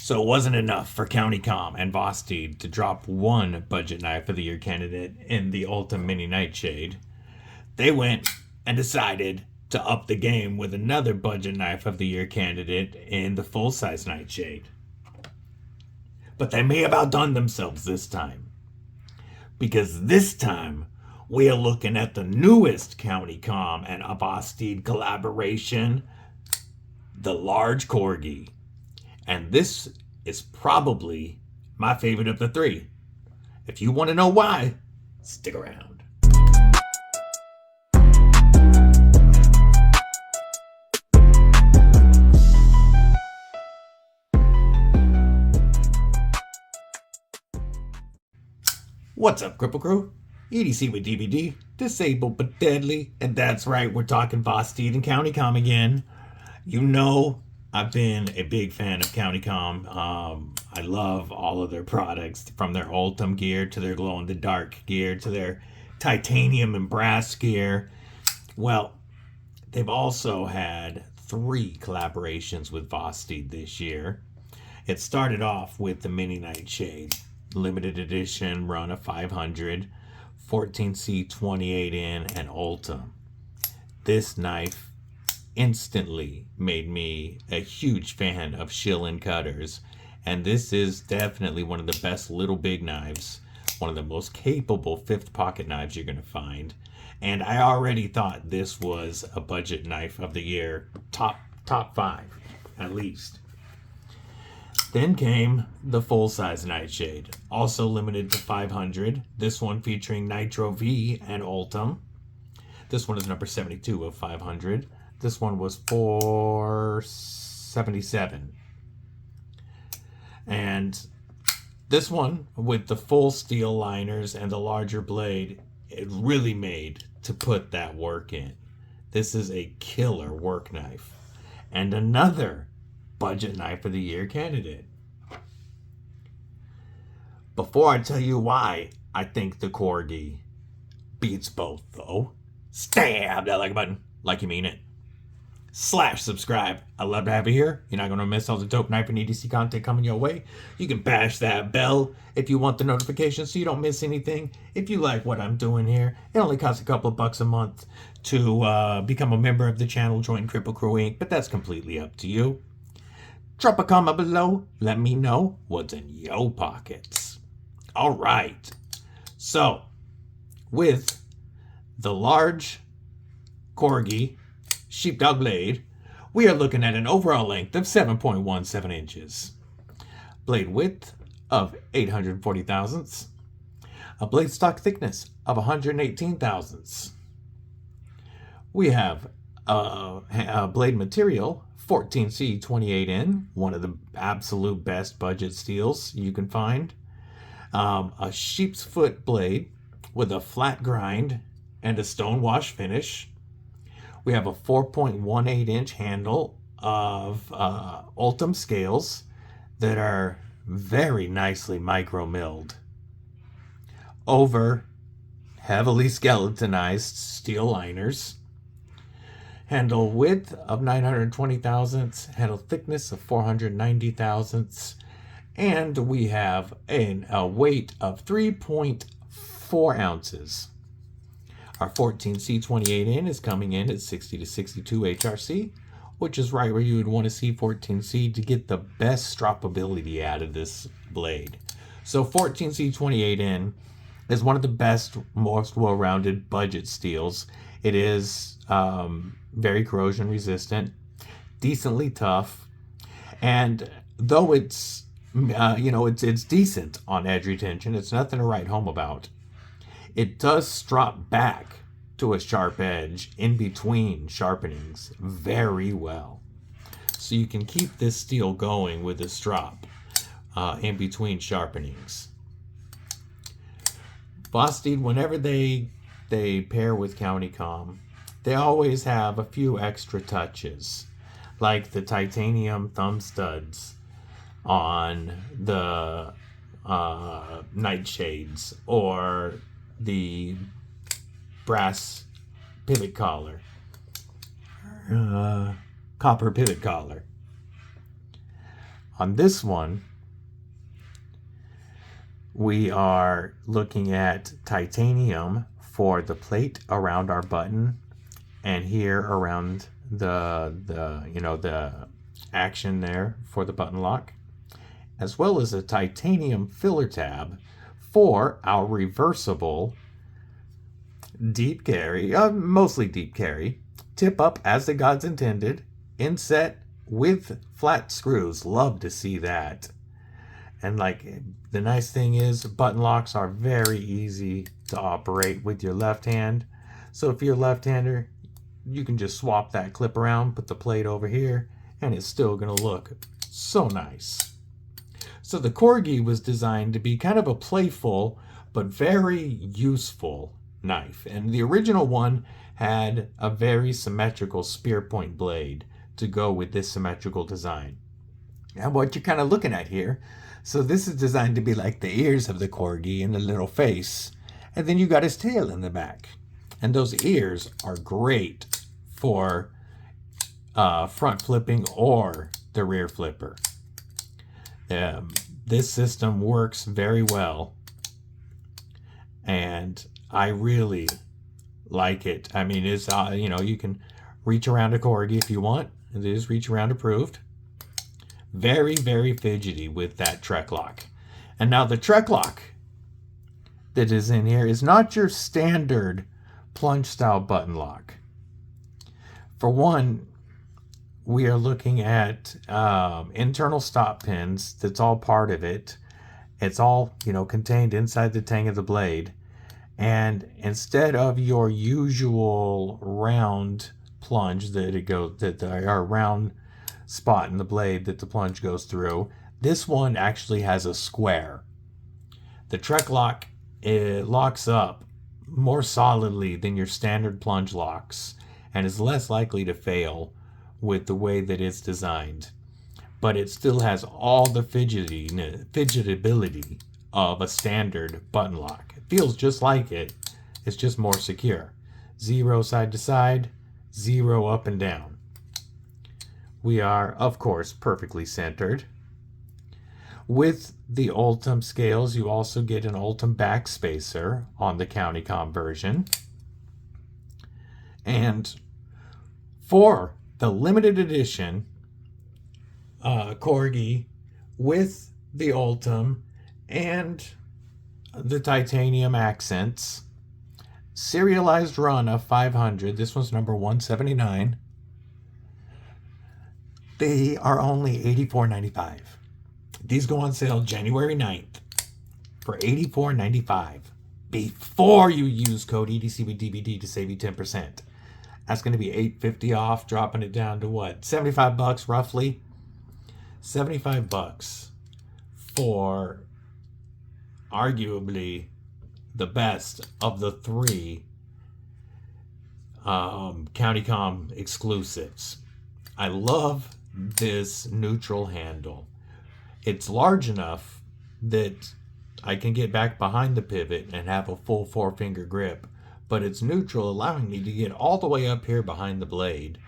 So it wasn't enough for County Comm and Vosteed to drop one budget knife of the year candidate in the Ultem Mini Nightshade. They went and decided to up the game with another budget knife of the year candidate in the full-size Nightshade. But they may have outdone themselves this time, because this time we are looking at the newest County Comm and Vosteed collaboration, the large Corgi. And this is probably my favorite of the three. If you want to know why, stick around. What's up, Kripple Krew? EDCwithDBD, disabled but deadly. And that's right, we're talking Vosteed and County Comm again. You know, I've been a big fan of County Comm. I love all of their products, from their Ultem gear to their glow-in-the-dark gear to their titanium and brass gear. Well, they've also had 3 collaborations with Vosteed this year. It started off with the Mini Nightshade, limited edition run of 500, 14C 28N, and Ultem. This knife instantly made me a huge fan of shill-in cutters, and this is definitely one of the best little big knives, one of the most capable 5th pocket knives you're going to find. And I already thought this was a budget knife of the year, top 5 at least. Then came the full-size Nightshade, also limited to 500. This one featuring Nitro V and Ultem. This one is number 72 of 500. This one was 477. And this one, with the full steel liners and the larger blade, it really made to put that work in. This is a killer work knife. And another budget knife of the year candidate. Before I tell you why I think the Corgi beats both, though, stab that like button like you mean it. /subscribe. I love to have you here. You're not going to miss all the dope knife and EDC content coming your way. You can bash that bell if you want the notifications so you don't miss anything. If you like what I'm doing here, it only costs a couple of bucks a month to become a member of the channel, join Kripple Krew Inc., but that's completely up to you. Drop a comment below. Let me know what's in your pockets. All right. So, with the large Corgi sheepdog blade, we are looking at an overall length of 7.17 inches, blade width of 840 thousandths, a blade stock thickness of 118 thousandths. We have a blade material 14C 28N, one of the absolute best budget steels you can find. A Sheepsfoot blade with a flat grind and a Stonewash finish. We have a 4.18 inch handle of Ultem scales that are very nicely micro milled over heavily skeletonized steel liners. Handle width of 920 thousandths, handle thickness of 490 thousandths, and we have a weight of 3.4 ounces. Our 14C 28N is coming in at 60 to 62 HRC, which is right where you would want to see 14C to get the best stroppability out of this blade. So 14C 28N is one of the best, most well-rounded budget steels. It is very corrosion resistant, decently tough, and though it's it's decent on edge retention, it's nothing to write home about. It does strop back to a sharp edge in between sharpenings very well. So you can keep this steel going with a strop in between sharpenings. Vosteed, whenever they pair with County Comm, they always have a few extra touches, like the titanium thumb studs on the Nightshades, or the brass pivot collar, copper pivot collar On this one, we are looking at titanium for the plate around our button, and here around the action there for the button lock, as well as a titanium filler tab for our reversible deep carry, mostly deep carry, tip up as the gods intended, inset with flat screws. Love to see that. And like, the nice thing is button locks are very easy to operate with your left hand. So if you're a left-hander, you can just swap that clip around, put the plate over here, and it's still gonna look so nice. So the Corgi was designed to be kind of a playful but very useful knife. And the original one had a very symmetrical spear point blade to go with this symmetrical design. And what you're kind of looking at here, so this is designed to be like the ears of the Corgi and the little face. And then you got his tail in the back. And those ears are great for front flipping or the rear flipper. This system works very well, and I really like it. I mean, it's you can reach around a Corgi if you want. It is reach around approved. Very, very fidgety with that Trek lock. And now the Trek lock that is in here is not your standard plunge style button lock. For one, we are looking at internal stop pins. That's all part of it. It's all, contained inside the tang of the blade. And instead of your usual round plunge our round spot in the blade that the plunge goes through, this one actually has a square. The Trek lock, it locks up more solidly than your standard plunge locks and is less likely to fail with the way that it's designed. But it still has all the fidgetability of a standard button lock. It feels just like it. It's just more secure. 0 side to side, 0 up and down. We are, of course, perfectly centered. With the Ultem scales, you also get an Ultem backspacer on the TakCom version. And for the limited edition Corgi with the Ultem and the titanium accents, serialized run of 500, this one's number 179, they are only $84.95. These go on sale January 9th for $84.95 before you use code EDCwithDBD to save you 10%. That's going to be $8.50 off, dropping it down to what? $75 roughly. $75 for arguably the best of the 3 TakCom exclusives. I love this neutral handle. It's large enough that I can get back behind the pivot and have a full 4-finger grip, but it's neutral, allowing me to get all the way up here behind the blade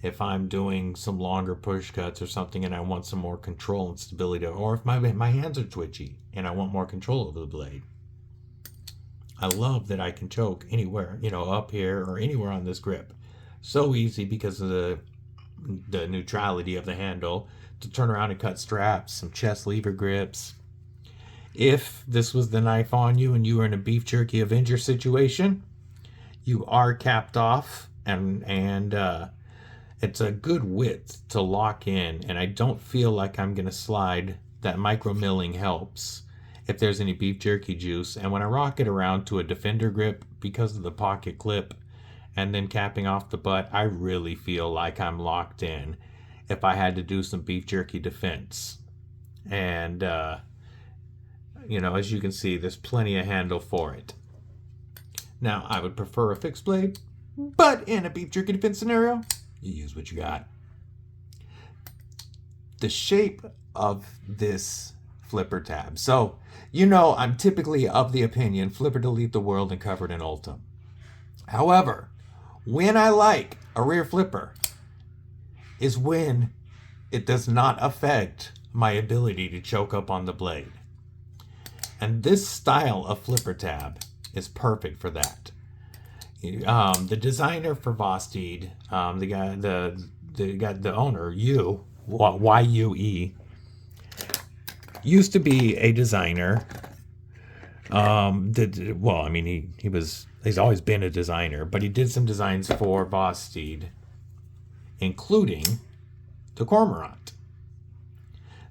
if I'm doing some longer push cuts or something and I want some more control and stability, or if my hands are twitchy and I want more control over the blade. I love that I can choke anywhere, up here or anywhere on this grip. So easy because of the neutrality of the handle to turn around and cut straps, some chest lever grips. If this was the knife on you and you were in a beef jerky Avenger situation, you are capped off, and it's a good width to lock in, and I don't feel like I'm going to slide. That micro milling helps if there's any beef jerky juice. And when I rock it around to a defender grip, because of the pocket clip and then capping off the butt, I really feel like I'm locked in if I had to do some beef jerky defense. And as you can see, there's plenty of handle for it. Now, I would prefer a fixed blade, but in a beef jerky defense scenario, you use what you got. The shape of this flipper tab. So, I'm typically of the opinion flipper to lead the world and covered in Ultem. However, when I like a rear flipper is when it does not affect my ability to choke up on the blade. And this style of flipper tab is perfect for that. The designer for Vosteed, the owner, YUE, used to be a designer. He's always been a designer, but he did some designs for Vosteed, including the Cormorant.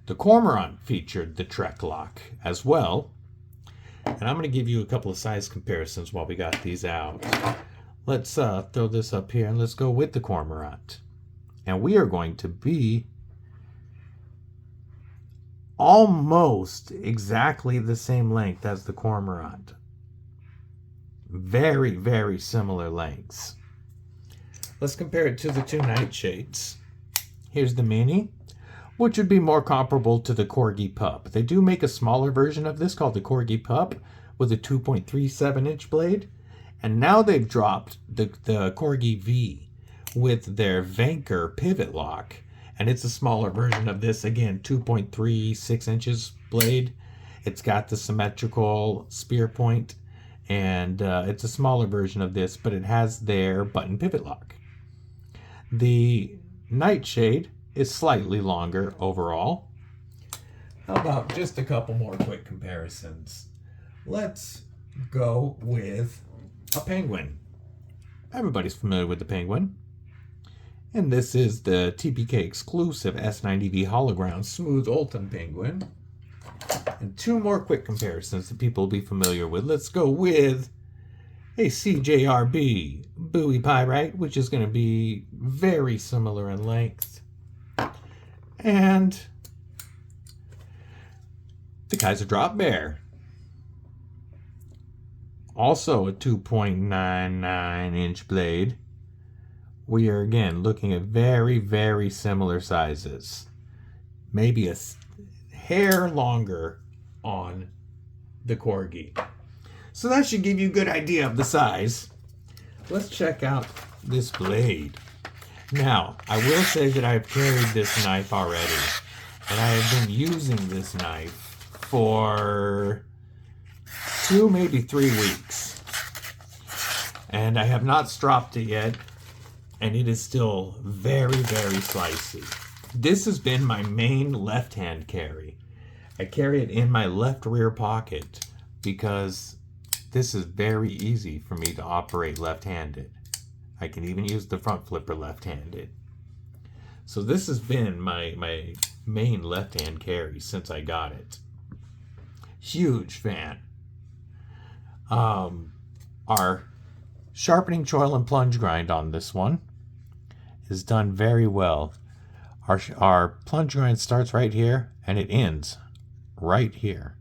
The Cormorant featured the Trek lock as well. And I'm going to give you a couple of size comparisons while we got these out. Let's throw this up here and let's go with the Cormorant. And we are going to be almost exactly the same length as the Cormorant. Very, very similar lengths. Let's compare it to the two nightshades. Here's the mini, which would be more comparable to the Corgi Pup. They do make a smaller version of this called the Corgi Pup with a 2.37-inch blade. And now they've dropped the Corgi V with their BANGER pivot lock. And it's a smaller version of this, again, 2.36 inches blade. It's got the symmetrical spear point. And it's a smaller version of this, but it has their button pivot lock. The Nightshade is slightly longer overall. How about just a couple more quick comparisons? Let's go with a Penguin. Everybody's familiar with the Penguin. And this is the TPK exclusive S90V hologround smooth Ultem Penguin. And two more quick comparisons that people will be familiar with. Let's go with a CJRB buoy pyrite, which is going to be very similar in length. And the Kaiser Drop Bear. Also a 2.99-inch blade. We are again looking at very, very similar sizes. Maybe a hair longer on the Corgi. So that should give you a good idea of the size. Let's check out this blade. Now, I will say that I've carried this knife already. And I have been using this knife for 2, maybe 3 weeks. And I have not stropped it yet. And it is still very, very slicey. This has been my main left-hand carry. I carry it in my left rear pocket because this is very easy for me to operate left-handed. I can even use the front flipper left-handed. So this has been my main left-hand carry since I got it. Huge fan. Our sharpening choil and plunge grind on this one is done very well. Our plunge grind starts right here and it ends right here.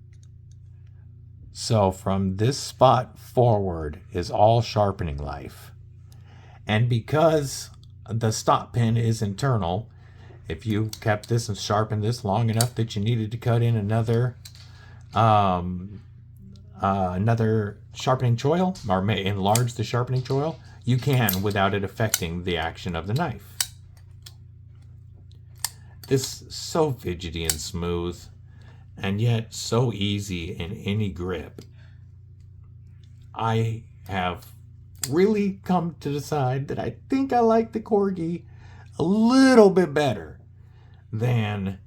So from this spot forward is all sharpening life. And because the stop pin is internal, if you kept this and sharpened this long enough that you needed to cut in another sharpening choil or may enlarge the sharpening choil, you can without it affecting the action of the knife. This is so fidgety and smooth, and yet so easy in any grip. I have really come to decide that I think I like the Corgi a little bit better than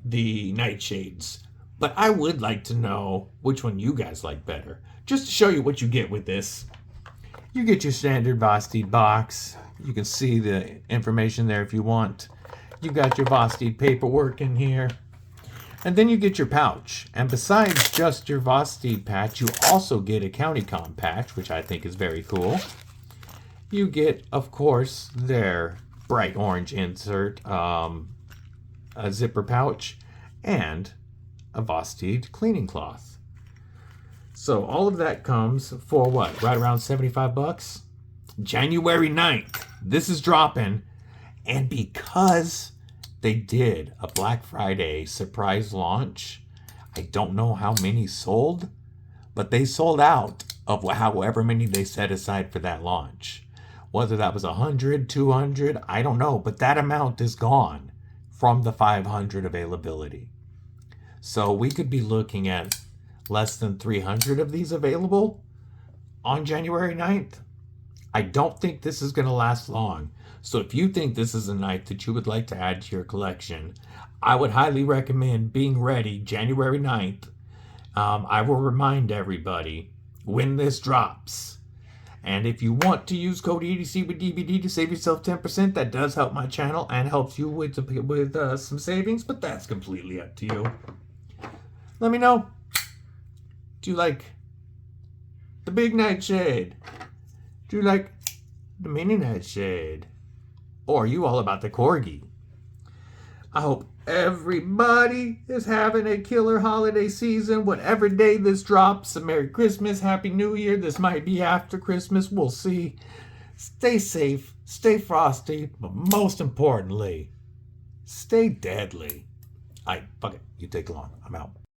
the Nightshades. But I would like to know which one you guys like better. Just to show you what you get with this. You get your standard Vosteed box. You can see the information there if you want. You got your Vosteed paperwork in here. And then you get your pouch. And besides just your Vosteed patch, you also get a KOTY patch, which I think is very cool. You get, of course, their bright orange insert, a zipper pouch, and a Vosteed cleaning cloth. So all of that comes for what? Right around 75 bucks? January 9th. This is dropping. And because they did a Black Friday surprise launch, I don't know how many sold, but they sold out of however many they set aside for that launch. Whether that was 100, 200, I don't know, but that amount is gone from the 500 availability. So we could be looking at less than 300 of these available on January 9th. I don't think this is going to last long. So if you think this is a knife that you would like to add to your collection, I would highly recommend being ready January 9th. I will remind everybody when this drops. And if you want to use code EDCwithDBD to save yourself 10%, that does help my channel and helps you with some savings, but that's completely up to you. Let me know. Do you like the big nightshade? Do you like the mini nightshade? Or are you all about the corgi? I hope everybody is having a killer holiday season. Whatever day this drops, a Merry Christmas, Happy New Year. This might be after Christmas. We'll see. Stay safe, stay frosty, but most importantly, stay deadly. Fuck it. You take long. I'm out.